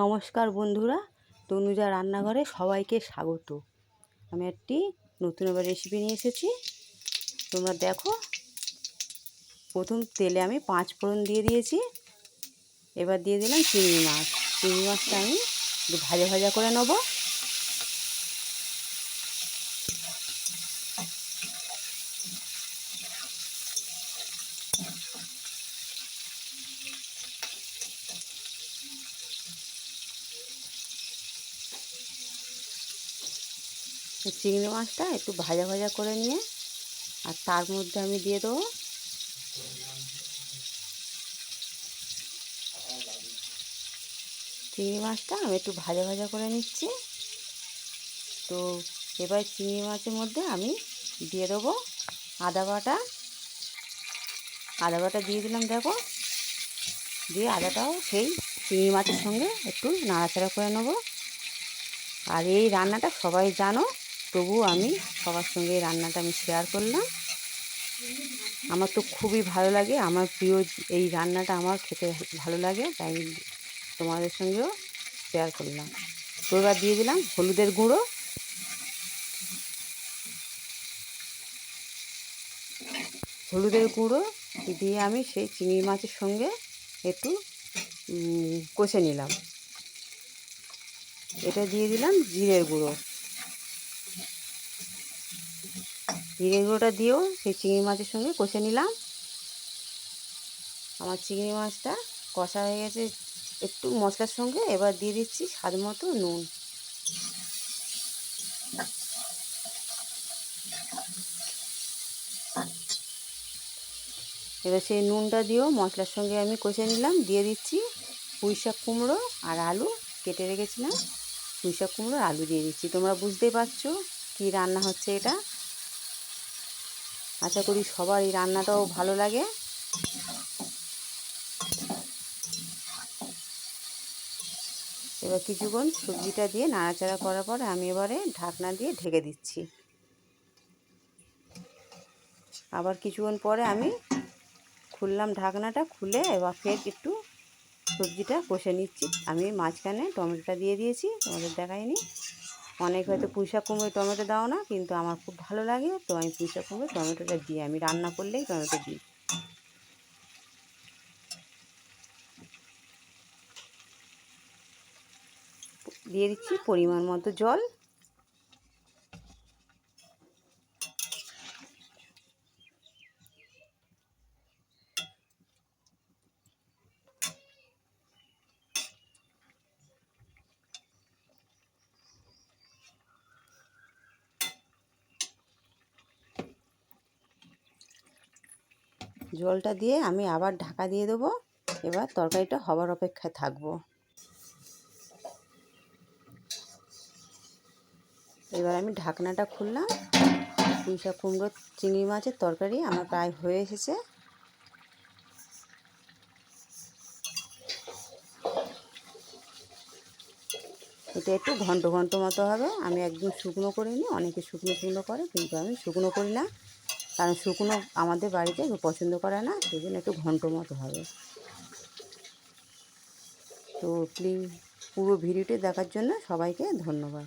নমস্কার বন্ধুরা, তনুজা রান্নাঘরে সবাইকে স্বাগত। আমি একটি নতুন রেসিপি নিয়ে এসেছি, তোমরা দেখো। প্রথম তেলে আমি 5 ফোড়ন দিয়ে দিয়েছি। এবার দিয়ে দিলাম চিংড়ি মাছ। চিংড়ি মাছটা আমি একটু ভাজা ভাজা করে নেব। চিংড়ি মাছটা একটু ভাজা ভাজা করে নিয়ে আর তার মধ্যে আমি দিয়ে দেবো চিংড়ি মাছটা আমি একটু ভাজা ভাজা করে নিচ্ছি। তো এবার চিংড়ি মাছের মধ্যে আমি দিয়ে দেবো আদা বাটা। আদা বাটা দিয়ে দিলাম, দেখো। দিয়ে আদাটাও সেই চিংড়ি মাছের সঙ্গে একটু নাড়াচাড়া করে নেব। আর এই রান্নাটা সবাই জানো, তবুও আমি সবার সঙ্গে এই রান্নাটা আমি শেয়ার করলাম। আমার তো খুবই ভালো লাগে, আমার প্রিয় এই রান্নাটা, আমার খেতে ভালো লাগে, তাই তোমাদের সঙ্গেও শেয়ার করলাম। তো এবার দিয়ে দিলাম হলুদের গুঁড়ো। হলুদের গুঁড়ো দিয়ে আমি সেই চিংড়ি মাছের সঙ্গে একটু কষে নিলাম। এটা দিয়ে দিলাম জিরের গুঁড়ো। জিরে গুঁড়োটা দিয়েও সেই চিংড়ি মাছের সঙ্গে কষে নিলাম। আমার চিংড়ি মাছটা কষা হয়ে গেছে একটু মশলার সঙ্গে। এবার দিয়ে দিচ্ছি স্বাদ মতো নুন। এবার সেই নুনটা দিয়েও মশলার সঙ্গে আমি কষে নিলাম। দিয়ে দিচ্ছি পুঁইশাক কুমড়ো আর আলু কেটে রেখেছিলাম। পুঁইশাক কুমড়ো আর আলু দিয়ে দিচ্ছি। তোমরা বুঝতেই পারছো কী রান্না হচ্ছে এটা। আশা করি সবার এই রান্নাটাও ভালো লাগে। এবার কিছুক্ষণ সবজিটা দিয়ে নাড়াচাড়া করার পরে আমি এবারে ঢাকনা দিয়ে ঢেকে দিচ্ছি। আবার কিছুক্ষণ পরে আমি খুললাম ঢাকনাটা, খুলে এবার ফের একটু সবজিটা কষে নিচ্ছি। আমি মাঝখানে টমেটোটা দিয়ে দিয়েছি, তোমাদের দেখাইনি। অনেক হয়তো পুঁইশাক কুমড়োয় টমেটো দাও না, কিন্তু আমার খুব ভালো লাগে, তো আমি পুঁইশাক কুমড়োয় টমেটোটা দিই। আমি রান্না করলেই টমেটো দিই। দিয়ে দিচ্ছি পরিমাণ মতো জল। জলটা দিয়ে আমি আবার ঢাকা দিয়ে দেবো। এবার তরকারিটা হবার অপেক্ষায় থাকবো। এবার আমি ঢাকনাটা খুললাম। পুঁইশাক কুমড়ো চিংড়ি মাছের তরকারি আমার প্রায় হয়ে এসেছে। এটা একটু ঘন্ট ঘন্ট মতো হবে। আমি একদম শুকনো করিনি, অনেকে শুকনো শুকনো করে, কিন্তু আমি শুকনো করি না, কারণ শুকনো আমাদের বাড়িতে কেউ পছন্দ করে না, সেই জন্য একটু ঘন্ট মতো হবে। তো প্লিজ পুরো ভিডিওটি দেখার জন্য সবাইকে ধন্যবাদ।